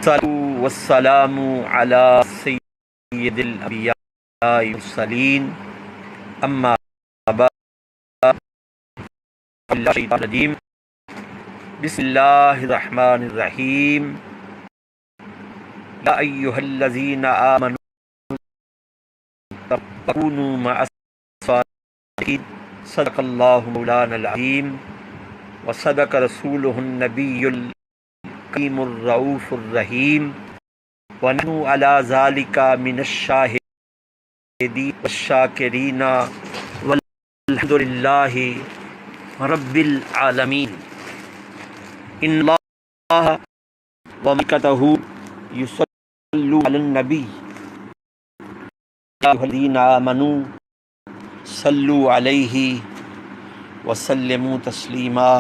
والسلام على سید الانبیاء والمرسلین اما بعد الرجیم بسم اللہ الرحمن الرحیم یا ایہا الذین آمنوا تکونوا مع الصادقین صدق اللہ مولانا العظیم وصدق رسولہ النبی الکریم الرؤوف الرحیم ونحن علی ذلک من الشاہدین والشاکرین والحمد للہ رب العالمین ان اللہ وملائکتہ یصلون علی النبی یا ایھا الذین آمنوا صلوا علیہ وسلموا تسلیما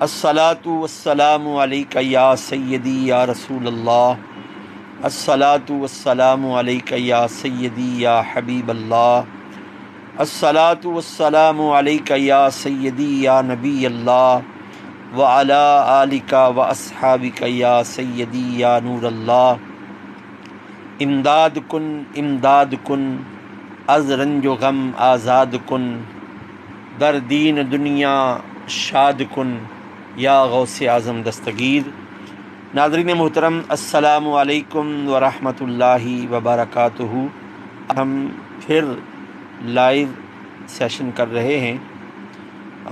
الصلاۃ والسلام علیک یا سیدی یا رسول اللہ الصلاۃ والسلام علیک یا سیدی یا حبیب اللہ الصلاۃ والسلام علیک یا سیدی یا نبی اللہ وعلی آلک واصحابک یا سیدی یا نور اللہ امداد کن از رنج و غم آزاد کن در دین دنیا شاد کن یا غوث اعظم دستگیر۔ ناظرین محترم، السلام علیکم ورحمۃ اللہ وبرکاتہ۔ ہم پھر لائیو سیشن کر رہے ہیں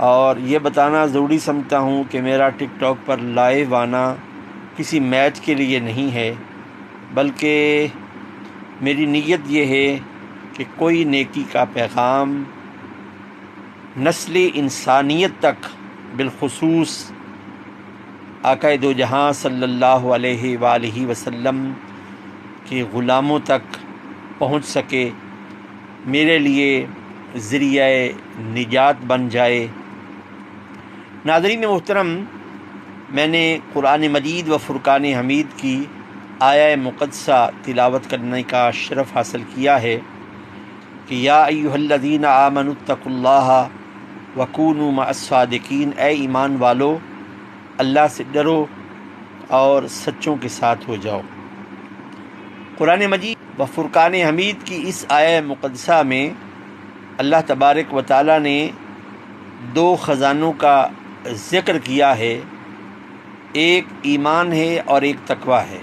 اور یہ بتانا ضروری سمجھتا ہوں کہ میرا ٹک ٹاک پر لائیو آنا کسی میچ کے لیے نہیں ہے، بلکہ میری نیت یہ ہے کہ کوئی نیکی کا پیغام نسل انسانیت تک، بالخصوص آقا دو جہاں صلی اللہ علیہ وآلہ وسلم کے غلاموں تک پہنچ سکے، میرے لیے ذریعہ نجات بن جائے۔ ناظرین محترم، میں نے قرآن مجید و فرقان حمید کی آیہ مقدسہ تلاوت کرنے کا شرف حاصل کیا ہے کہ یا ایھا الذین آمنوا اتقوا اللہ وکونوا مع الصادقین، اے ایمان والو اللہ سے ڈرو اور سچوں کے ساتھ ہو جاؤ۔ قرآن مجید و فرقان حمید کی اس آیہ مقدسہ میں اللہ تبارک و تعالیٰ نے دو خزانوں کا ذکر کیا ہے، ایک ایمان ہے اور ایک تقویٰ ہے۔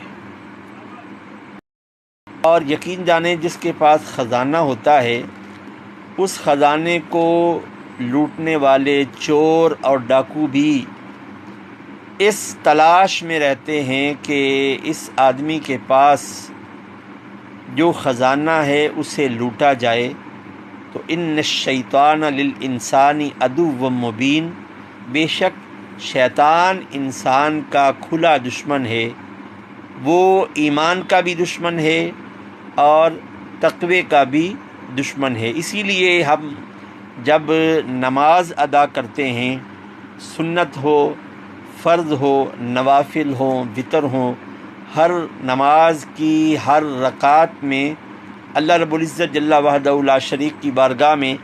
اور یقین جانیں جس کے پاس خزانہ ہوتا ہے اس خزانے کو لوٹنے والے چور اور ڈاکو بھی اس تلاش میں رہتے ہیں کہ اس آدمی کے پاس جو خزانہ ہے اسے لوٹا جائے۔ تو ان الشیطان للانسان عدو مبین، بے شک شیطان انسان کا کھلا دشمن ہے، وہ ایمان کا بھی دشمن ہے اور تقوی کا بھی دشمن ہے۔ اسی لیے ہم جب نماز ادا کرتے ہیں، سنت ہو، فرض ہو، نوافل ہوں، وتر ہوں، ہر نماز کی ہر رکعت میں اللہ رب العزت جل وحدہ لا شریک کی بارگاہ میں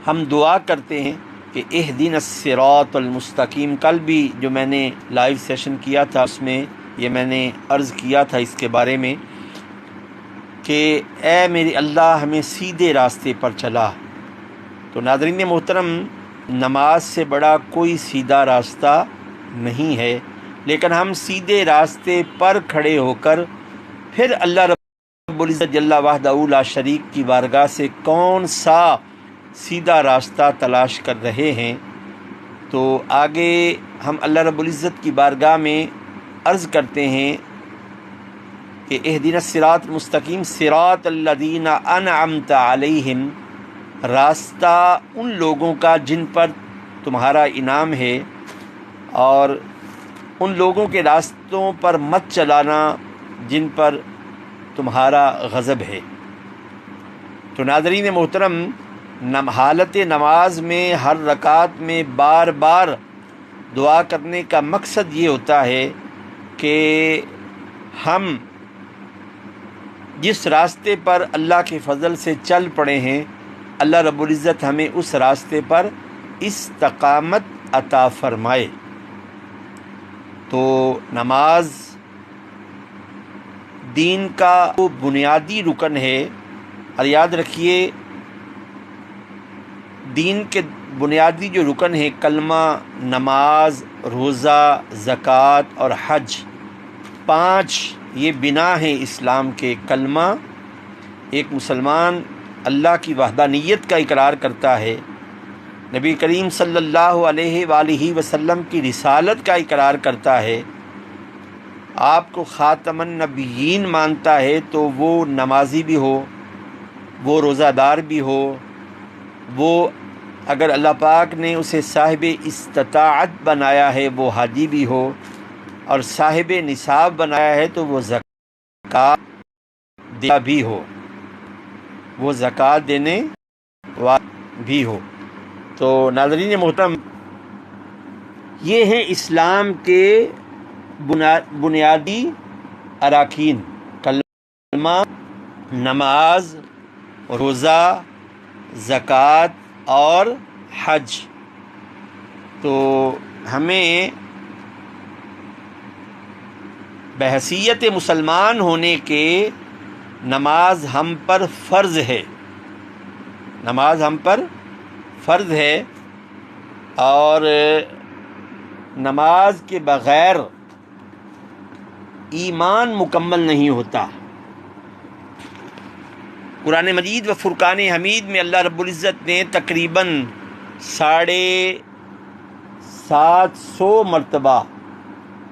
ہم دعا کرتے ہیں کہ اہدنا الصراط المستقیم۔ کل بھی جو میں نے لائیو سیشن کیا تھا اس میں یہ میں نے عرض کیا تھا اس کے بارے میں کہ اے میری اللہ ہمیں سیدھے راستے پر چلا۔ تو ناظرین محترم، نماز سے بڑا کوئی سیدھا راستہ نہیں ہے، لیکن ہم سیدھے راستے پر کھڑے ہو کر پھر اللہ رب العزت جل وحدہ لا شریک کی بارگاہ سے کون سا سیدھا راستہ تلاش کر رہے ہیں۔ تو آگے ہم اللہ رب العزت کی بارگاہ میں عرض کرتے ہیں کہ اہدنا الصراط المستقیم صراط الذین انعمت علیہم، راستہ ان لوگوں کا جن پر تمہارا انعام ہے، اور ان لوگوں کے راستوں پر مت چلانا جن پر تمہارا غضب ہے۔ تو ناظرین محترم، حالت نماز میں ہر رکعت میں بار بار دعا کرنے کا مقصد یہ ہوتا ہے کہ ہم جس راستے پر اللہ کے فضل سے چل پڑے ہیں، اللہ رب العزت ہمیں اس راستے پر استقامت عطا فرمائے۔ تو نماز دین کا وہ بنیادی رکن ہے، اور یاد رکھیے دین کے بنیادی جو رکن ہے کلمہ، نماز، روزہ، زکوٰۃ اور حج، 5 یہ بنا ہے اسلام کے۔ کلمہ، ایک مسلمان اللہ کی وحدانیت کا اقرار کرتا ہے، نبی کریم صلی اللہ علیہ وآلہ وسلم کی رسالت کا اقرار کرتا ہے، آپ کو خاتم النبیین مانتا ہے، تو وہ نمازی بھی ہو، وہ روزہ دار بھی ہو، وہ اگر اللہ پاک نے اسے صاحب استطاعت بنایا ہے وہ حاجی بھی ہو، اور صاحب نصاب بنایا ہے تو وہ زکوٰۃ دیا بھی ہو، وہ زکوٰۃ دینے والا بھی ہو۔ تو ناظرین محترم، یہ ہیں اسلام کے بنیادی اراکین: کلمہ، نماز، روزہ، زکوٰۃ اور حج۔ تو ہمیں بحیثیت مسلمان ہونے کے نماز ہم پر فرض ہے، نماز ہم پر فرض ہے، اور نماز کے بغیر ایمان مکمل نہیں ہوتا۔ قرآن مجید و فرقان حمید میں اللہ رب العزت نے تقریباً 750 مرتبہ،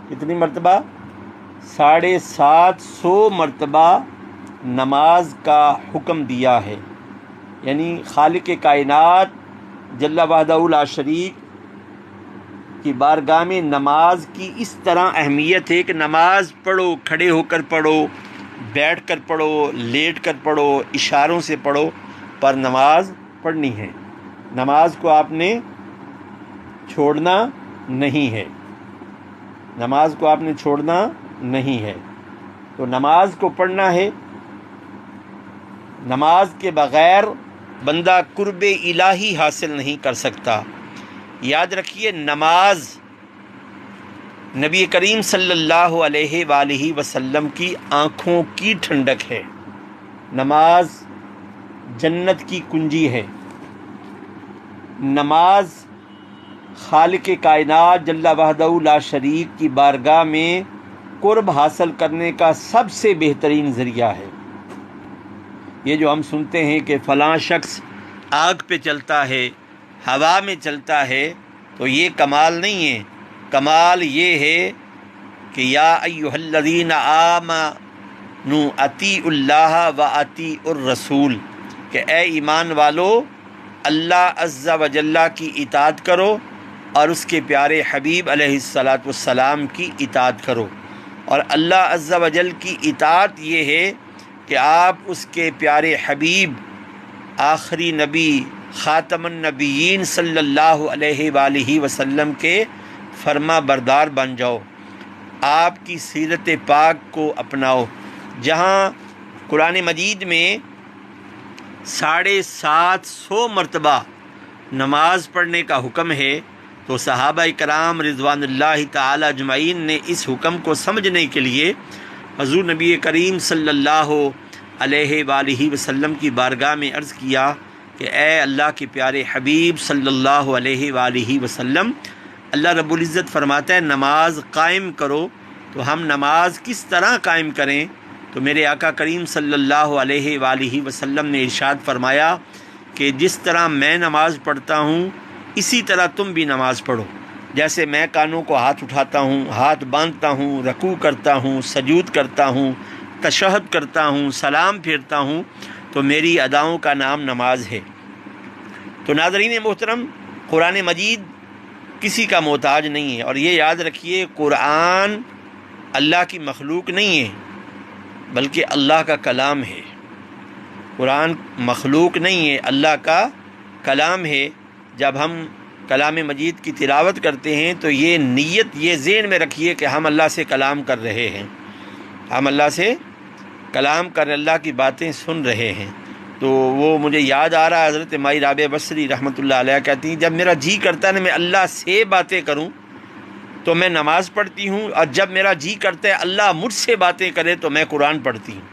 کتنی مرتبہ؟ 750 مرتبہ نماز کا حکم دیا ہے۔ یعنی خالق کائنات جل وحدہ لا شریک کی بارگاہ میں نماز کی اس طرح اہمیت ہے کہ نماز پڑھو، کھڑے ہو کر پڑھو، بیٹھ کر پڑھو، لیٹ کر پڑھو، اشاروں سے پڑھو، پر نماز پڑھنی ہے۔ نماز کو آپ نے چھوڑنا نہیں ہے، نماز کو آپ نے چھوڑنا نہیں ہے، تو نماز کو پڑھنا ہے۔ نماز کے بغیر بندہ قرب الہی حاصل نہیں کر سکتا۔ یاد رکھیے نماز نبی کریم صلی اللہ علیہ وآلہ وسلم کی آنکھوں کی ٹھنڈک ہے، نماز جنت کی کنجی ہے، نماز خالق کائنات جل وحدہ لا شریک کی بارگاہ میں قرب حاصل کرنے کا سب سے بہترین ذریعہ ہے۔ یہ جو ہم سنتے ہیں کہ فلاں شخص آگ پہ چلتا ہے، ہوا میں چلتا ہے، تو یہ کمال نہیں ہے۔ کمال یہ ہے کہ یا ایھا الذین آمنوا اطیعوا اللہ و اطیعوا الرسول، کہ اے ایمان والو اللہ عز و جل کی اطاعت کرو اور اس کے پیارے حبیب علیہ الصلاۃ والسلام کی اطاعت کرو۔ اور اللہ عز و جل کی اطاعت یہ ہے کہ آپ اس کے پیارے حبیب، آخری نبی، خاتم النبیین صلی اللہ علیہ وآلہ وسلم کے فرما بردار بن جاؤ، آپ کی سیرت پاک کو اپناؤ۔ جہاں قرآن مجید میں 750 مرتبہ نماز پڑھنے کا حکم ہے، تو صحابہ کرام رضوان اللہ تعالی اجمعین نے اس حکم کو سمجھنے کے لیے حضور نبی کریم صلی اللہ علیہ وآلہ وسلم کی بارگاہ میں عرض کیا کہ اے اللہ کے پیارے حبیب صلی اللہ علیہ وآلہ وسلم، اللہ رب العزت فرماتا ہے نماز قائم کرو، تو ہم نماز کس طرح قائم کریں؟ تو میرے آقا کریم صلی اللہ علیہ وآلہ وسلم نے ارشاد فرمایا کہ جس طرح میں نماز پڑھتا ہوں اسی طرح تم بھی نماز پڑھو۔ جیسے میں کانوں کو ہاتھ اٹھاتا ہوں، ہاتھ باندھتا ہوں، رکوع کرتا ہوں، سجود کرتا ہوں، تشہد کرتا ہوں، سلام پھیرتا ہوں، تو میری اداؤں کا نام نماز ہے۔ تو ناظرین محترم، قرآن مجید کسی کا محتاج نہیں ہے، اور یہ یاد رکھیے قرآن اللہ کی مخلوق نہیں ہے بلکہ اللہ کا کلام ہے۔ قرآن مخلوق نہیں ہے، اللہ کا کلام ہے۔ جب ہم کلام مجید کی تلاوت کرتے ہیں تو یہ نیت، یہ ذہن میں رکھیے کہ ہم اللہ سے کلام کر رہے ہیں، ہم اللہ سے کلام کر اللہ کی باتیں سن رہے ہیں۔ تو وہ مجھے یاد آ رہا ہے، حضرت مائی رابعہ بصری رحمۃ اللہ علیہ کہتی ہیں جب میرا جی کرتا ہے نا میں اللہ سے باتیں کروں تو میں نماز پڑھتی ہوں، اور جب میرا جی کرتا ہے اللہ مجھ سے باتیں کرے تو میں قرآن پڑھتی ہوں۔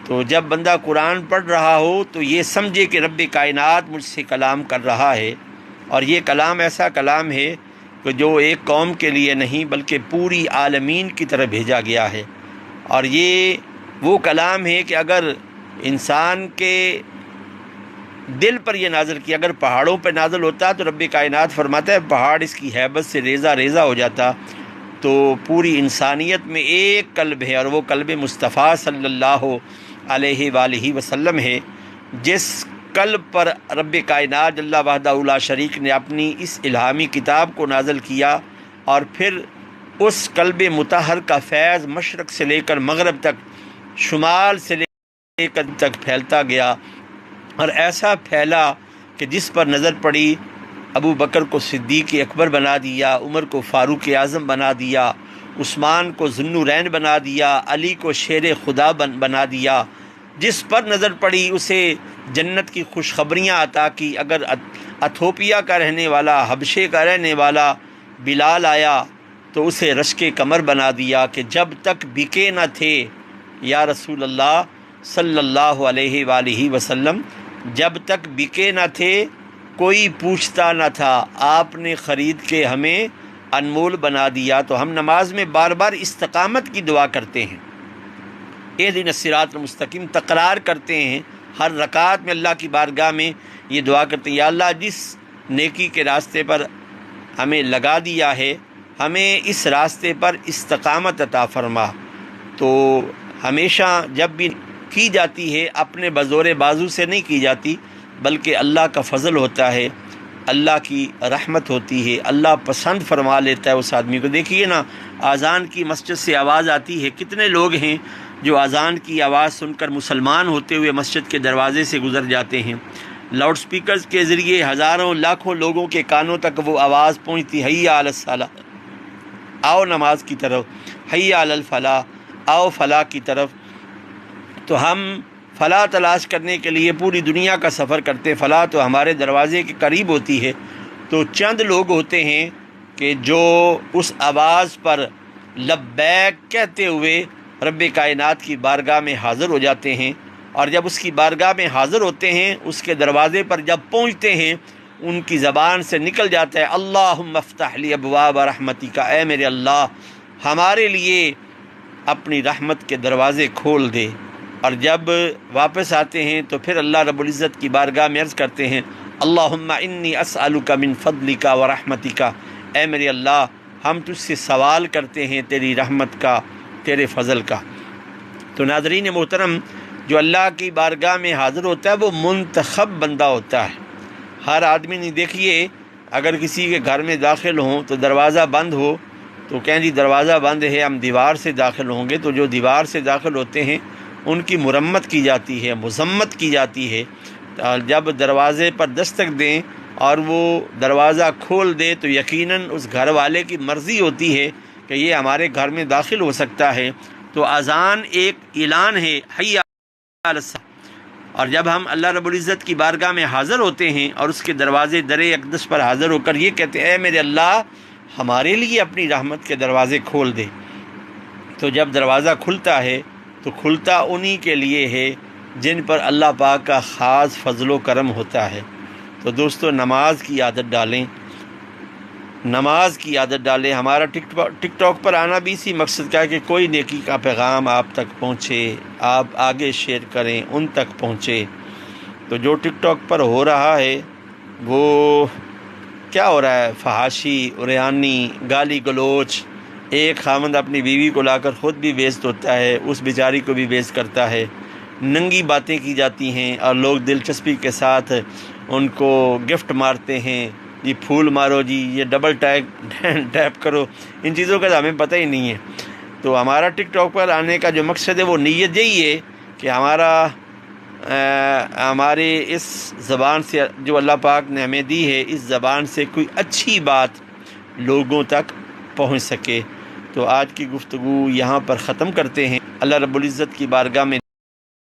تو جب بندہ قرآن پڑھ رہا ہو تو یہ سمجھے کہ رب کائنات مجھ سے کلام کر رہا ہے، اور یہ کلام ایسا کلام ہے کہ جو ایک قوم کے لیے نہیں بلکہ پوری عالمین کی طرف بھیجا گیا ہے۔ اور یہ وہ کلام ہے کہ اگر انسان کے دل پر یہ نازل کیا، اگر پہاڑوں پہ نازل ہوتا تو رب کائنات فرماتا ہے پہاڑ اس کی ہیبت سے ریزہ ریزہ ہو جاتا۔ تو پوری انسانیت میں ایک قلب ہے، اور وہ قلب مصطفیٰ صلی اللہ علیہ وآلہ وسلم ہے، جس قلب پر رب کائنات جل وحدہ لا شریک نے اپنی اس الہامی کتاب کو نازل کیا، اور پھر اس قلب مطہر کا فیض مشرق سے لے کر مغرب تک، شمال سے لے کر تک پھیلتا گیا، اور ایسا پھیلا کہ جس پر نظر پڑی ابو بکر کو صدیق اکبر بنا دیا، عمر کو فاروق اعظم بنا دیا، عثمان کو ذو النورین بنا دیا، علی کو شیر خدا بنا دیا، جس پر نظر پڑی اسے جنت کی خوشخبریاں عطا کی۔ اگر اتھوپیا کا رہنے والا، حبشے کا رہنے والا بلال آیا تو اسے رشک کمر بنا دیا کہ جب تک بکے نہ تھے یا رسول اللہ صلی اللہ علیہ وآلہ وسلم، جب تک بکے نہ تھے کوئی پوچھتا نہ تھا، آپ نے خرید کے ہمیں انمول بنا دیا۔ تو ہم نماز میں بار بار استقامت کی دعا کرتے ہیں، اہدنا الصراط المستقیم تکرار کرتے ہیں، ہر رکعت میں اللہ کی بارگاہ میں یہ دعا کرتے ہیں، یا اللہ جس نیکی کے راستے پر ہمیں لگا دیا ہے ہمیں اس راستے پر استقامت عطا فرما۔ تو ہمیشہ جب بھی کی جاتی ہے اپنے بزور بازو سے نہیں کی جاتی، بلکہ اللہ کا فضل ہوتا ہے، اللہ کی رحمت ہوتی ہے، اللہ پسند فرما لیتا ہے اس آدمی کو۔ دیکھیے نا، اذان کی مسجد سے آواز آتی ہے، کتنے لوگ ہیں جو اذان کی آواز سن کر مسلمان ہوتے ہوئے مسجد کے دروازے سے گزر جاتے ہیں۔ لاؤڈ سپیکرز کے ذریعے ہزاروں لاکھوں لوگوں کے کانوں تک وہ آواز پہنچتی، حی علی الصلاۃ، آؤ نماز کی طرف، حی علی الفلاح، آؤ فلاح کی طرف۔ تو ہم فلاح تلاش کرنے کے لیے پوری دنیا کا سفر کرتے، فلاح تو ہمارے دروازے کے قریب ہوتی ہے۔ تو چند لوگ ہوتے ہیں کہ جو اس آواز پر لبیک کہتے ہوئے رب کائنات کی بارگاہ میں حاضر ہو جاتے ہیں، اور جب اس کی بارگاہ میں حاضر ہوتے ہیں، اس کے دروازے پر جب پہنچتے ہیں، ان کی زبان سے نکل جاتا ہے اللہم افتح لی ابواب رحمتک، اے میرے اللہ ہمارے لیے اپنی رحمت کے دروازے کھول دے۔ اور جب واپس آتے ہیں تو پھر اللہ رب العزت کی بارگاہ میں عرض کرتے ہیں اللہم انی اسألک من فضلک و رحمتک، اے میرے اللہ ہم تجھ سے سوال کرتے ہیں تیری رحمت کا، تیرے فضل کا۔ تو ناظرین محترم، جو اللہ کی بارگاہ میں حاضر ہوتا ہے وہ منتخب بندہ ہوتا ہے۔ ہر آدمی نہیں، دیکھیے اگر کسی کے گھر میں داخل ہوں تو دروازہ بند ہو تو کہیں جی دروازہ بند ہے ہم دیوار سے داخل ہوں گے، تو جو دیوار سے داخل ہوتے ہیں ان کی مرمت کی جاتی ہے، مذمت کی جاتی ہے۔ جب دروازے پر دستک دیں اور وہ دروازہ کھول دے تو یقیناً اس گھر والے کی مرضی ہوتی ہے کہ یہ ہمارے گھر میں داخل ہو سکتا ہے۔ تو اذان ایک اعلان ہے، حی علی الصلاۃ۔ اور جب ہم اللہ رب العزت کی بارگاہ میں حاضر ہوتے ہیں اور اس کے دروازے در اقدس پر حاضر ہو کر یہ کہتے ہیں اے میرے اللہ ہمارے لیے اپنی رحمت کے دروازے کھول دے، تو جب دروازہ کھلتا ہے تو کھلتا انہی کے لیے ہے جن پر اللہ پاک کا خاص فضل و کرم ہوتا ہے۔ تو دوستو نماز کی عادت ڈالیں، نماز کی عادت ڈالیں۔ ہمارا ٹک ٹاک پر آنا بھی اسی مقصد کا ہے کہ کوئی نیکی کا پیغام آپ تک پہنچے، آپ آگے شیئر کریں، ان تک پہنچے۔ تو جو ٹک ٹاک پر ہو رہا ہے وہ کیا ہو رہا ہے؟ فحاشی، عریانی، گالی گلوچ، ایک خاوند اپنی بیوی کو لا کر خود بھی بیزت ہوتا ہے، اس بیچاری کو بھی بیزت کرتا ہے، ننگی باتیں کی جاتی ہیں اور لوگ دلچسپی کے ساتھ ان کو گفٹ مارتے ہیں، یہ پھول مارو جی، یہ ڈبل ٹیپ کرو، ان چیزوں کا تو ہمیں پتہ ہی نہیں ہے۔ تو ہمارا ٹک ٹاک پر آنے کا جو مقصد ہے وہ نیت یہی ہے کہ ہمارے اس زبان سے جو اللہ پاک نے ہمیں دی ہے، اس زبان سے کوئی اچھی بات لوگوں تک پہنچ سکے۔ تو آج کی گفتگو یہاں پر ختم کرتے ہیں۔ اللہ رب العزت کی بارگاہ میں